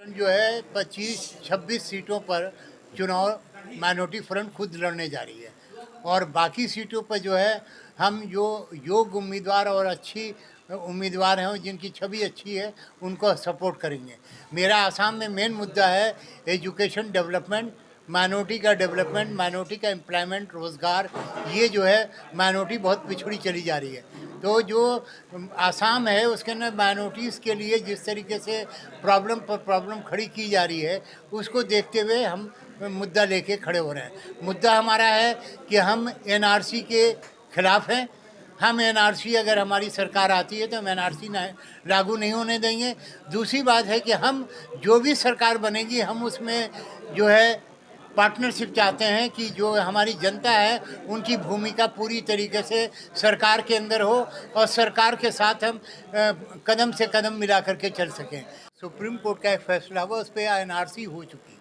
जो है 25-26 सीटों पर चुनाव माइनॉरिटी फ्रंट खुद लड़ने जा रही है और बाकी सीटों पर जो है हम जो योग्य उम्मीदवार और अच्छी उम्मीदवार हैं जिनकी छवि अच्छी है उनको सपोर्ट करेंगे। मेरा आसाम में मेन मुद्दा है एजुकेशन डेवलपमेंट, माइनॉरिटी का डेवलपमेंट, माइनॉरिटी का एम्प्लॉयमेंट, रोज़गार। ये जो है माइनॉरिटी बहुत पिछड़ी चली जा रही है। तो जो आसाम है उसके अंदर माइनॉरिटीज़ के लिए जिस तरीके से प्रॉब्लम पर प्रॉब्लम खड़ी की जा रही है उसको देखते हुए हम मुद्दा लेके खड़े हो रहे हैं। मुद्दा हमारा है कि हम एनआरसी के खिलाफ हैं। हम एनआरसी अगर हमारी सरकार आती है तो हम एनआरसी लागू नहीं होने देंगे। दूसरी बात है कि हम जो भी सरकार बनेगी हम उसमें जो है पार्टनरशिप चाहते हैं कि जो हमारी जनता है उनकी भूमिका पूरी तरीके से सरकार के अंदर हो और सरकार के साथ हम कदम से कदम मिला करके चल सकें। सुप्रीम कोर्ट का एक फैसला हुआ, उस पर एनआरसी हो चुकी,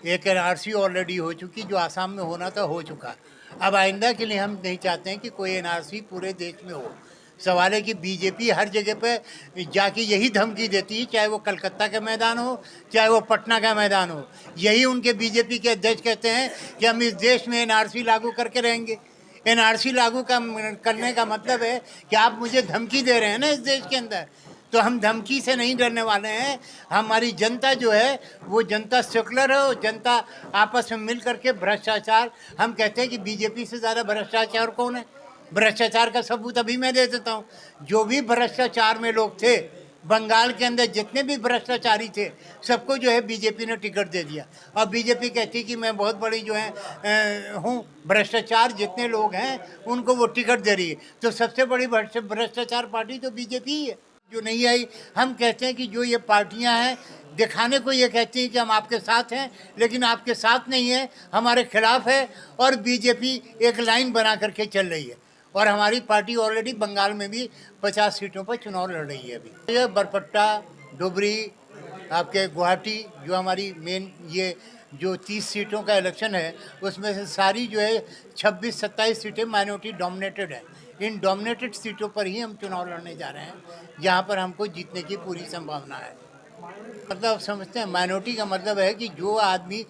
एक एनआरसी ऑलरेडी हो चुकी, जो आसाम में होना था हो चुका। अब आइंदा के लिए हम नहीं चाहते हैं कि कोई एनआरसी पूरे देश में हो। सवाल है कि बीजेपी हर जगह पे जाके यही धमकी देती है, चाहे वो कलकत्ता का मैदान हो चाहे वो पटना का मैदान हो। यही उनके बीजेपी के अध्यक्ष कहते हैं कि हम इस देश में एनआरसी लागू करके रहेंगे। एनआरसी लागू करने का मतलब है कि आप मुझे धमकी दे रहे हैं ना इस देश के अंदर। तो हम धमकी से नहीं डरने वाले हैं। हमारी जनता जो है वो जनता सेकुलर है और जनता आपस में मिल करके भ्रष्टाचार, हम कहते हैं कि बीजेपी से ज़्यादा भ्रष्टाचार कौन है। भ्रष्टाचार का सबूत अभी मैं दे देता हूँ। जो भी भ्रष्टाचार में लोग थे बंगाल के अंदर, जितने भी भ्रष्टाचारी थे सबको जो है बीजेपी ने टिकट दे दिया और बीजेपी कहती कि मैं बहुत बड़ी जो है हूँ। भ्रष्टाचार जितने लोग हैं उनको वो टिकट दे रही है। तो सबसे बड़ी भ्रष्टाचार पार्टी तो बीजेपी ही है जो नहीं आई। हम कहते हैं कि जो ये पार्टियां हैं दिखाने को ये कहती हैं कि हम आपके साथ हैं, लेकिन आपके साथ नहीं है, हमारे खिलाफ है। और बीजेपी एक लाइन बना करके चल रही है और हमारी पार्टी ऑलरेडी बंगाल में भी 50 सीटों पर चुनाव लड़ रही है। अभी ये बरपट्टा, डुबरी, आपके गुवाहाटी, जो हमारी मेन ये जो 30 सीटों का इलेक्शन है उसमें से सारी जो है 26-27 सीटें माइनॉरिटी डोमिनेटेड है। इन डोमिनेटेड सीटों पर ही हम चुनाव लड़ने जा रहे हैं जहां पर हमको जीतने की पूरी संभावना है। मतलब समझते हैं माइनॉरिटी का मतलब है कि जो आदमी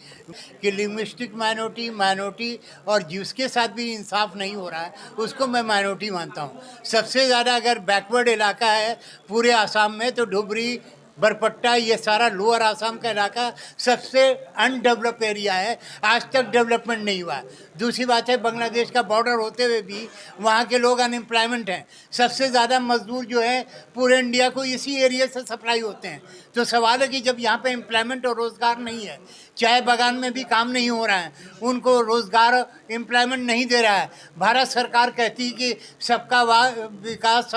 की लिंग्विस्टिक माइनॉरिटी और जिसके साथ भी इंसाफ नहीं हो रहा है उसको मैं माइनॉरिटी मानता हूँ। सबसे ज़्यादा अगर बैकवर्ड इलाका है पूरे आसाम में तो डुबरी, बरपट्टा, ये सारा लोअर आसाम का इलाका सबसे अनडेवलप एरिया है। आज तक डेवलपमेंट नहीं हुआ। दूसरी बात है बांग्लादेश का बॉर्डर होते हुए भी वहाँ के लोग अनएम्प्लॉयमेंट हैं। सबसे ज़्यादा मजदूर जो है पूरे इंडिया को इसी एरिया से सप्लाई होते हैं। तो सवाल है कि जब यहाँ पे एम्प्लॉयमेंट और रोज़गार नहीं है, चाय बागान में भी काम नहीं हो रहा है, उनको रोज़गार एम्प्लॉयमेंट नहीं दे रहा है। भारत सरकार कहती है कि सबका विकास,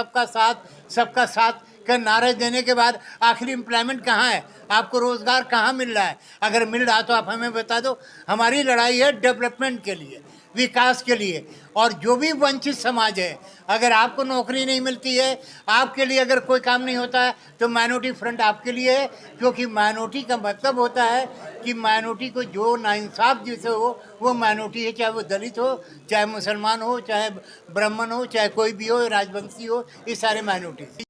सबका साथ का नारे देने के बाद आखिर एम्प्लॉयमेंट कहाँ है, आपको रोज़गार कहाँ मिल रहा है? अगर मिल रहा तो आप हमें बता दो। हमारी लड़ाई है डेवलपमेंट के लिए, विकास के लिए। और जो भी वंचित समाज है, अगर आपको नौकरी नहीं मिलती है, आपके लिए अगर कोई काम नहीं होता है तो माइनॉरिटी फ्रंट आपके लिए है। क्योंकि माइनॉरिटी का मतलब होता है कि माइनॉरिटी को जो नाइंसाफ जिसे हो वो माइनॉरिटी है, चाहे वो दलित हो, चाहे मुसलमान हो, चाहे ब्राह्मण हो, चाहे कोई भी हो, राजवंशी हो, ये सारे माइनॉरिटी।